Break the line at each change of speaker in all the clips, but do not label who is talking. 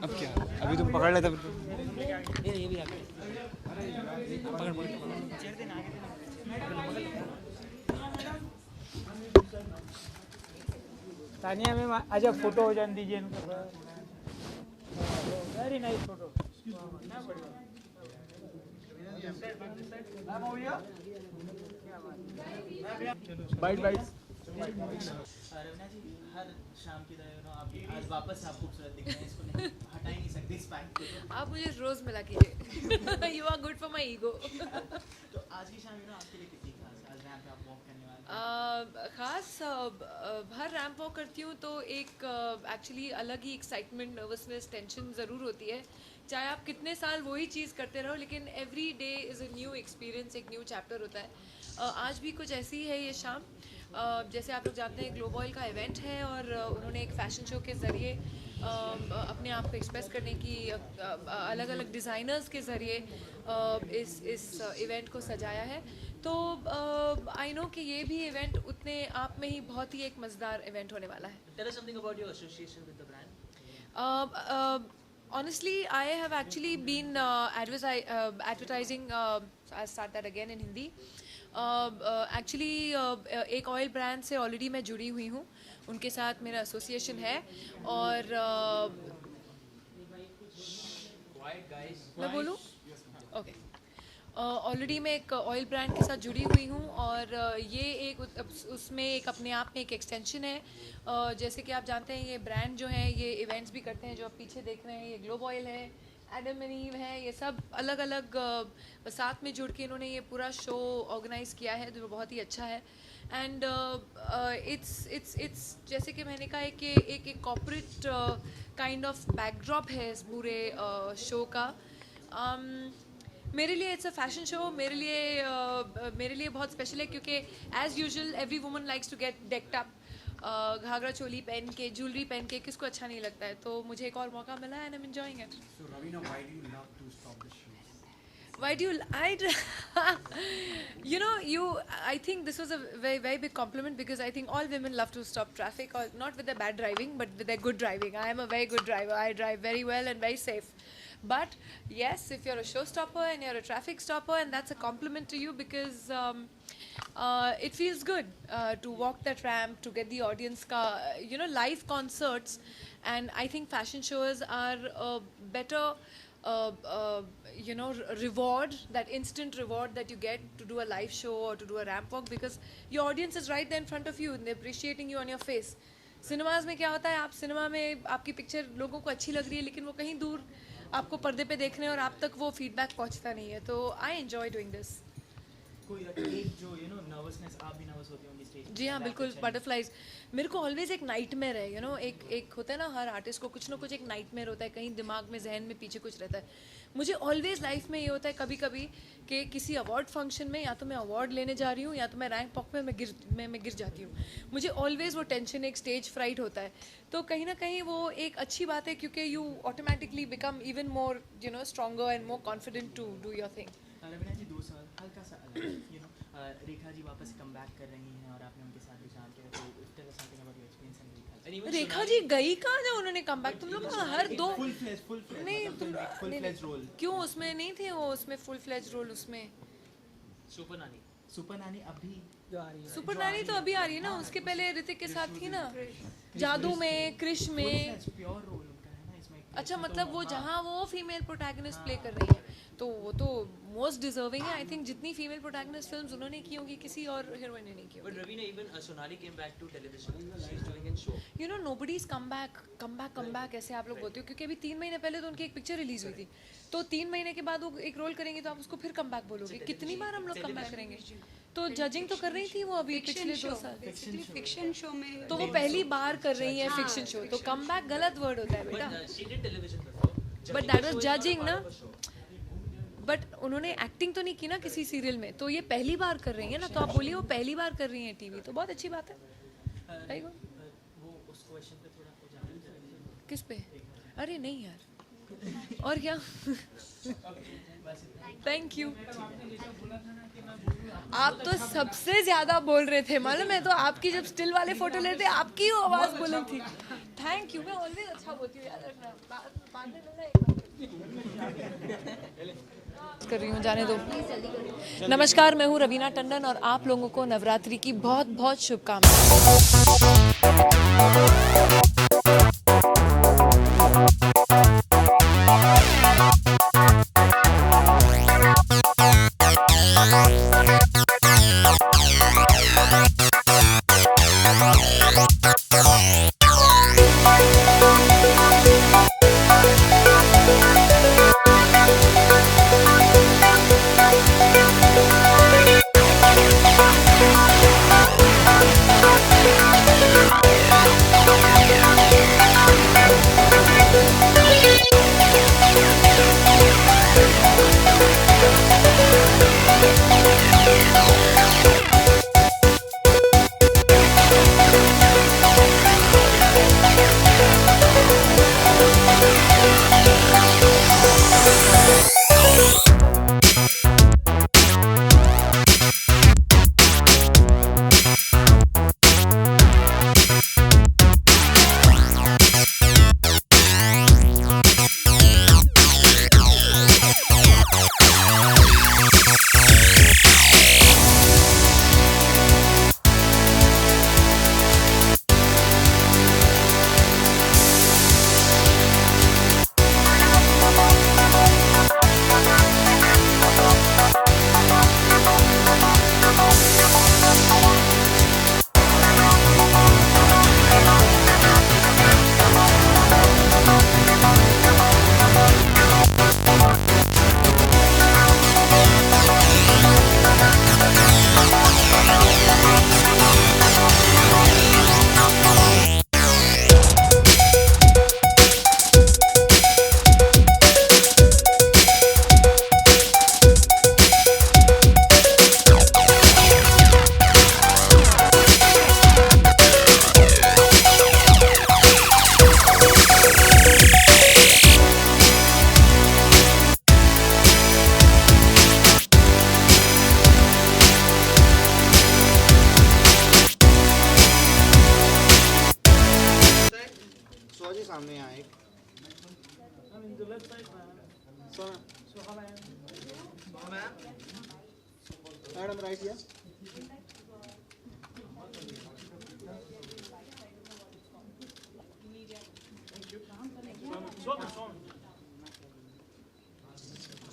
अब क्या, अभी तुम पकड़ लेते फिर
ये भी आ गए। पकड़ पकड़
तानिया मैम आजा फोटो हो जाने दीजिए इनको। Very nice photo. Bite bite.
Raveena ji, हर शाम की तरह आप आज वापस आप खूबसूरत दिख रहे हैं, इसको नहीं हटा ही नहीं सकते इस फैक्ट को।
आप मुझे रोज मिला कीजिए। You are good for my ego.
तो आज की शाम आपके लिए कितनी खास है? आज रैंप पे आप वॉक करने वाले हैं।
खास हर रैम्प वॉक करती हूँ तो एक एक्चुअली अलग ही एक्साइटमेंट, नर्वसनेस, टेंशन ज़रूर होती है। चाहे आप कितने साल वही चीज़ करते रहो, लेकिन every day is a new experience, एक न्यू चैप्टर होता है। आज भी कुछ ऐसी ही है ये शाम। जैसे आप लोग जानते हैं ग्लोब ऑयल का इवेंट है और उन्होंने एक फ़ैशन शो के ज़रिए अपने आप को एक्सप्रेस करने की अलग अलग डिज़ाइनर्स के ज़रिए इस इवेंट को सजाया है। तो आई नो कि ये भी इवेंट उतने आप में ही बहुत ही एक मज़ेदार इवेंट होने वाला है।
Tell us something about your association with the brand.
Honestly, I have actually been advertising. I'll start that again in Hindi. Actually एक ऑयल ब्रांड से ऑलरेडी मैं जुड़ी हुई हूँ, उनके साथ मेरा एसोसिएशन है और मैं बोलूँ ओके। ऑलरेडी मैं एक ऑयल ब्रांड के साथ जुड़ी हुई हूँ और ये एक उसमें एक अपने आप में एक एक्सटेंशन है। जैसे कि आप जानते हैं ये ब्रांड जो है ये इवेंट्स भी करते हैं, जो आप पीछे देख रहे हैं ये ग्लोब ऑयल है, एडम एंड ईव है, ये सब अलग अलग साथ में जुड़ के इन्होंने ये पूरा शो ऑर्गेनाइज़ किया है जो बहुत ही अच्छा है। एंड इट्स जैसे कि मैंने कहा है कि एक कॉर्पोरेट काइंड ऑफ बैकड्रॉप है इस पूरे शो का। मेरे लिए इट्स अ फैशन शो, मेरे लिए बहुत स्पेशल है क्योंकि as usual every woman likes to get decked up, ghagra choli पहन के, ज्वेलरी पहन के, किसको अच्छा नहीं लगता है। तो मुझे एक और मौका मिला है and I am enjoying it.
So Ravina, why do you love to stop the show?
Why do you I think this was a very very big compliment because I think all women love to stop traffic, or not with their bad driving but with their good driving. I am a very good driver, I drive very well and very safe. But yes, if you're a showstopper and you're a traffic stopper, and that's a compliment to you because it feels good to walk that ramp, to get the audience live concerts. And I think fashion shows are a better reward, that instant reward that you get to do a live show or to do a ramp walk, because your audience is right there in front of you and they're appreciating you on your face. Cinemas में क्या होता है, आप cinema में आपकी picture लोगों को अच्छी लग रही है लेकिन वो कहीं दूर आपको पर्दे पे देख रहे हैं और आप तक वो फीडबैक पहुंचता नहीं है। तो आई एंजॉय डूइंग दिस।
कोई एक जो नर्वसनेस, आप भी नर्वस होती होंगी स्टेज?
जी हाँ बिल्कुल, बटरफ्लाइज। मेरे को ऑलवेज एक नाइटमेयर है, एक होता है ना, हर आर्टिस्ट को कुछ ना कुछ एक नाइटमेयर होता है, कहीं दिमाग में, जहन में पीछे कुछ रहता है। मुझे ऑलवेज लाइफ में ये होता है कभी कभी कि किसी अवार्ड फंक्शन में या तो मैं अवार्ड लेने जा रही हूँ या तो मैं रैंक वॉक में मैं गिर जाती हूँ। मुझे ऑलवेज वो टेंशन, एक स्टेज फ्राइट होता है। तो कहीं ना कहीं वो एक अच्छी बात है क्योंकि you automatically become even more stronger and more confident to do your thing.
Raveena ji, 2 सवाल हल्का सा अलग। रेखा जी वापस कम बैक कर रही हैं और आपने उनके साथ भी काम किया, तो tell us something about your experience and Rekha ji.
Rekha ji गई कहाँ जब उन्होंने कम बैक? तुम लोग हर दो
फुल फ्लेज रोल
क्यों उसमें नहीं थे? वो उसमें फुल फ्लेज रोल, उसमें
सुपर नानी अभी
जो आ रही है
सुपर नानी तो अभी आ रही है ना, उसके पहले ऋतिक के साथ थी ना, जादू में, कृष में।
प्योर रोल उनका है ना इसमें।
अच्छा, मतलब वो जहाँ वो फीमेल प्रोटैगनिस्ट प्ले कर रही है तो वो तो मोस्ट डिजर्विंग है। आई थिंक जितनी फीमेल प्रोटैगनिस्ट फिल्म्स उन्होंने की होंगी किसी और हीरोइन ने नहीं की
But
होंगी।
Ravina, even Sonali came back to television. She's doing in show.
Nobody's come back ऐसे आप लोग बोलते हो, क्योंकि अभी 3 महीने पहले तो उनकी एक पिक्चर रिलीज हुई थी, तो 3 महीने के बाद वो एक रोल करेंगे तो आप उसको फिर कम बैक बोलोगे। कितनी बार हम लोग कम बैक करेंगे? तो जजिंग तो कर रही थी वो अभी पिछले 2 साल,
फिक्शन शो में
तो वो पहली बार कर रही है फिक्शन शो, तो कम बैक गलत वर्ड होता है बेटा।
She did television before.
But that was judging ना, बट उन्होंने एक्टिंग तो नहीं की ना किसी सीरियल में, तो ये पहली बार कर रही है ना, तो आप बोलिए वो पहली बार कर रही हैं टीवी, तो बहुत अच्छी बात है।
वो उस क्वेश्चन पे थोड़ा हो जाना।
किस पे? अरे नहीं यार, और क्या। Thank you. आप तो सबसे ज्यादा बोल रहे थे मालूम है, तो आपकी जब स्टिल वाले फोटो लेते आपकी वो आवाज बुलंद थी। थैंक यू, मैं ऑलवेज अच्छा बोलती हूँ याद रखना, बाद में मिलना कर रही हूँ, जाने दो। नमस्कार, मैं हूँ रवीना टंडन और आप लोगों को नवरात्रि की बहुत बहुत
सामने यहाँ एक मैडम राइट हियर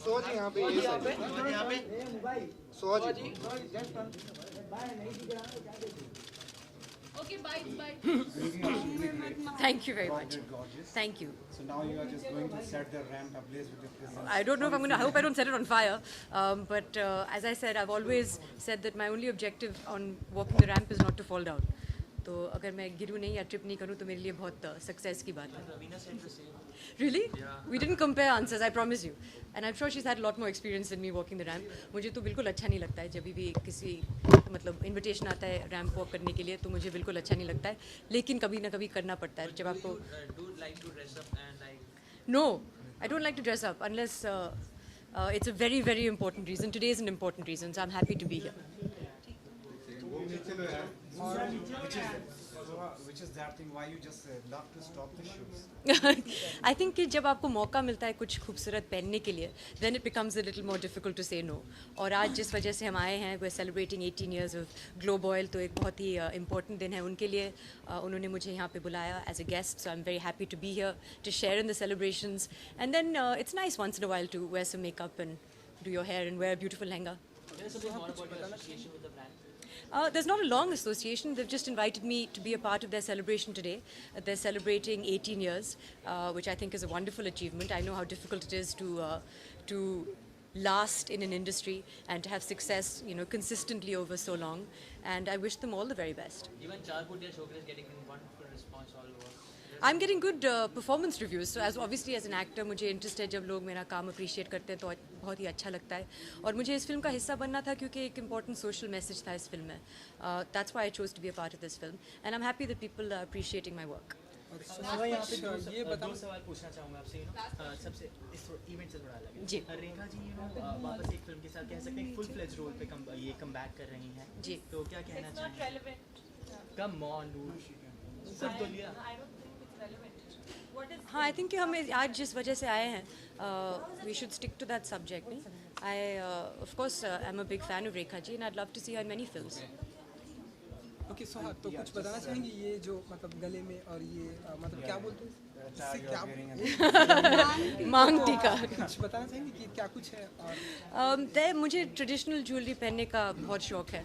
सोच यहाँ पे ये सोच
Okay, bye. Thank you very much. Thank you.
So now you are just going to set the ramp ablaze with your presence.
I don't know if I'm going to, I hope I don't set it on fire. But as I said, I've always said that my only objective on walking the ramp is not to fall down. तो अगर मैं गिरूँ नहीं या trip नहीं करूँ तो मेरे लिए बहुत सक्सेस की बात है. Really? We didn't compare answers, I promise you. And I'm sure she's had a lot more experience than me walking the ramp. मुझे तो बिल्कुल अच्छा नहीं लगता है जब भी किसी मतलब इनविटेशन आता है रैम्प वॉक करने के लिए तो मुझे बिल्कुल अच्छा नहीं लगता है लेकिन कभी ना कभी करना पड़ता है जब आपको. No, I don't like to dress up unless it's a very very important reason. Today is an important reason, so I'm happy to be here.
Which is that thing why you just love to stop the shoots?
I think कि जब आपको मौका मिलता है कुछ खूबसूरत पहनने के लिए then it becomes a little more difficult to say no. और आज जिस वजह से हम आए हैं we're celebrating 18 years of Globe Oil तो एक बहुत ही important दिन है उनके लिए. उन्होंने मुझे यहाँ पे बुलाया as a guest, so I'm very happy to be here to share in the celebrations. And then it's nice once in a while to wear some makeup and do your hair and wear a beautiful lehenga. There's not a long association. They've just invited me to be a part of their celebration today. They're celebrating 18 years, which I think is a wonderful achievement. I know how difficult it is to last in an industry and to have success, you know, consistently over so long. And I wish them all the very best.
Even Charputiya Shokar is getting wonderful response all over.
I'm getting good performance reviews. So obviously as an actor, मुझे interest है जब लोग मेरा काम appreciate करते हैं तो बहुत ही अच्छा लगता है. और मुझे इस फिल्म का हिस्सा बनना था क्योंकि एक important social message था इस फिल्म में. That's why I chose to be a part of this film, and I'm happy that people are appreciating my work.
ये दो सवाल पूछना चाहूँगा आपसे, सबसे इस इवेंट से थोड़ा अलग है.
जी.
रेखा जी वापस एक फिल्म के साथ कह सकते हैं फुल फ्लेज रोल पे कम बैक कर रही हैं.
जी.
तो क्या कहना चाहिए? कम ऑन सब तो लिया.
हाँ आई थिंक कि हम आज जिस वजह से आए हैं we should stick to that subject नहीं I of course I am a big fan of Rekha ji and I love to see her many films
okay Suhaag तो कुछ बताना चाहेंगे ये जो मतलब गले में और ये मतलब क्या बोलते हैं इससे क्या
मांग टीका
कुछ बताना चाहेंगे कि क्या कुछ है और
मुझे ट्रेडिशनल ज्वेलरी पहनने का बहुत शौक है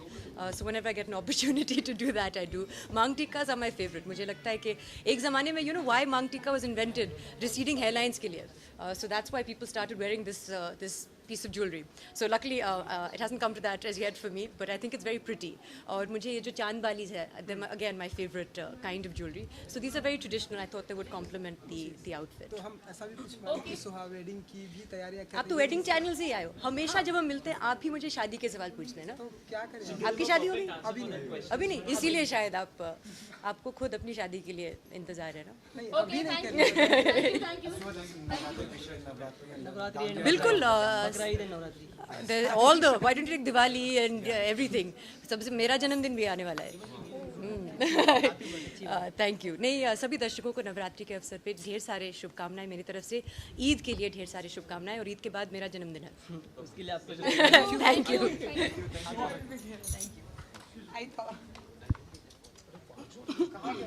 so whenever I get an opportunity to do that I do मांग टीकाज आर माय फेवरेट मुझे लगता है कि एक ज़माने में यू नो व्हाई मांग टीका वाज इन्वेंटेड रिसीडिंग हेयरलाइंस के लिए so that's why people started wearing this piece of jewelry. So luckily it hasn't come to that as yet for me, but I think it's very pretty. और मुझे ये जो चांद वालीज है, they're again my favorite kind of jewelry. So these are very traditional. I thought they would complement the outfit.
तो हम ऐसा भी कुछ माने कि सुहाग वेडिंग की भी तैयारियां कर
आप तो वेडिंग चैनल से ही आए हो हमेशा जब हम मिलते हैं आप ही मुझे शादी के सवाल पूछते हैं ना
तो क्या करें
आपकी शादी हो गई
अभी नहीं
इसीलिए शायद आपको खुद अपनी शादी के लिए इंतजार है ना
नहीं अभी नहीं करें
बिल्कुल
Bakrid and Navratri
all the why don't you take Diwali and everything सबसे मेरा जन्मदिन भी आने वाला है थैंक यू नहीं सभी दर्शकों को नवरात्रि के अवसर पे ढेर सारे शुभकामनाएं मेरी तरफ से ईद के लिए ढेर सारी शुभकामनाएं और ईद के बाद मेरा जन्मदिन है
उसके लिए आपको
थैंक यू
आई था
Thank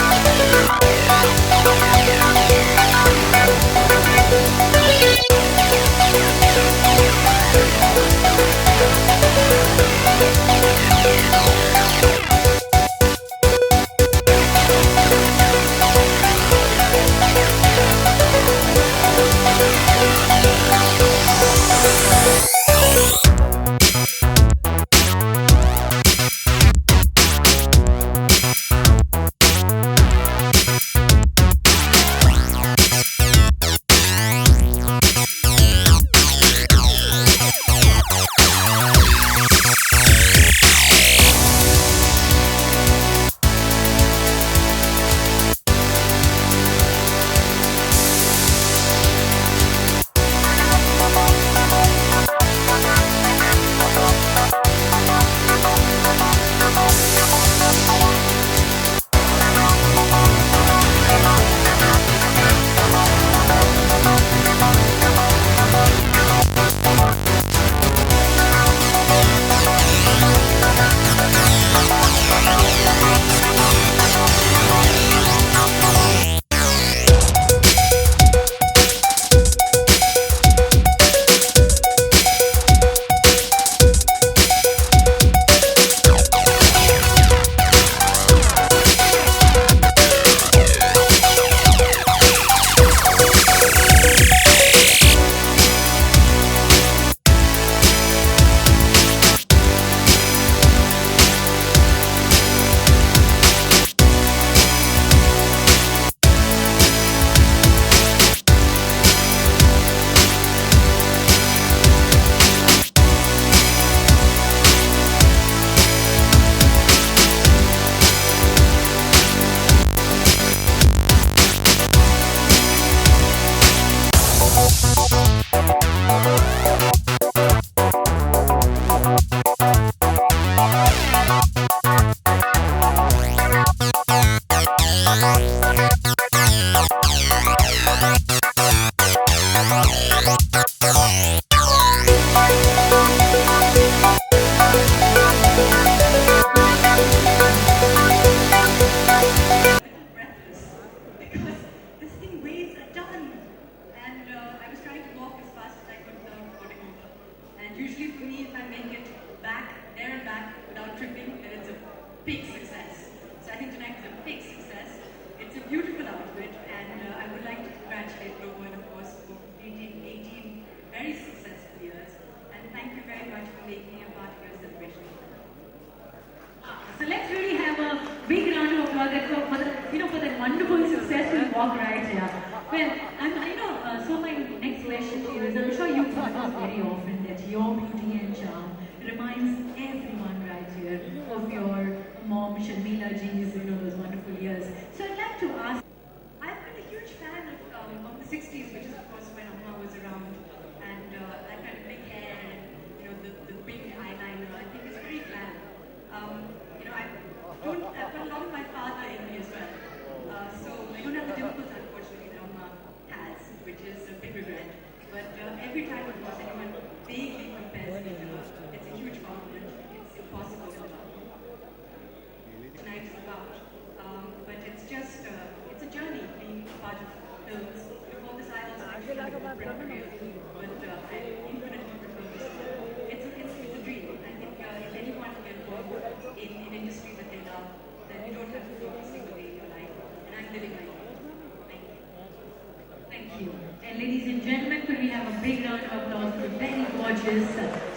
you. walk right here. Well, so my next question to you is, I'm sure you've heard this very often, that your beauty and charm reminds everyone right here of your mom, Sharmila ji's, those wonderful years. So I'd like to ask, I've been a huge fan of the 60s, which is of course when Amma was around, and that kind of big hair and the big eyeliner. I think it's very glam. I've got a lot of my father in me as well. So I don't have the dimples, unfortunately, that Amma has, which is a big regret. But every time of course anyone vaguely compares me to her, it's a huge compliment. It's impossible to live up to. Tonight is about. But it's just, it's a journey being part of films. Before this I also actually had a corporate career, but I infinitely prefer this. It's a dream. I think if anyone can work in industries that they love, then you don't have to work a single day in your life. And I'm living my life. Thank you. Thank you. And ladies and gentlemen, could we have a big round of applause for the very gorgeous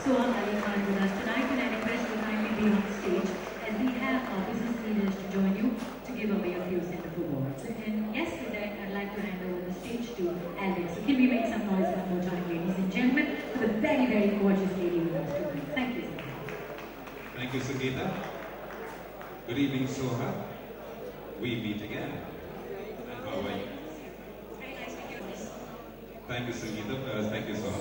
Soha Ali Khan with us tonight? And I request you kindly be on stage as we have our business leaders to join you to give away a few set of awards. And yes, with that, I'd like to hand over the stage to Alex. So can we make some noise one more time, ladies and gentlemen, for the very, very gorgeous lady with us tonight. Thank you so much.
Thank you, Sangeeta. Good evening, Soha. We meet again. And how are you?
Very nice to hear this.
Thank you, Sangeeta. Thank you, Soha.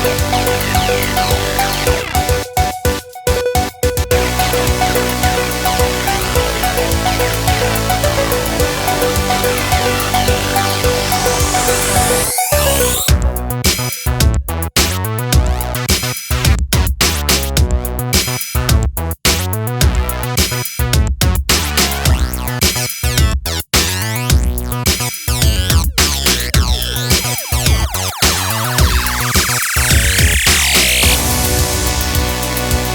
Thank you.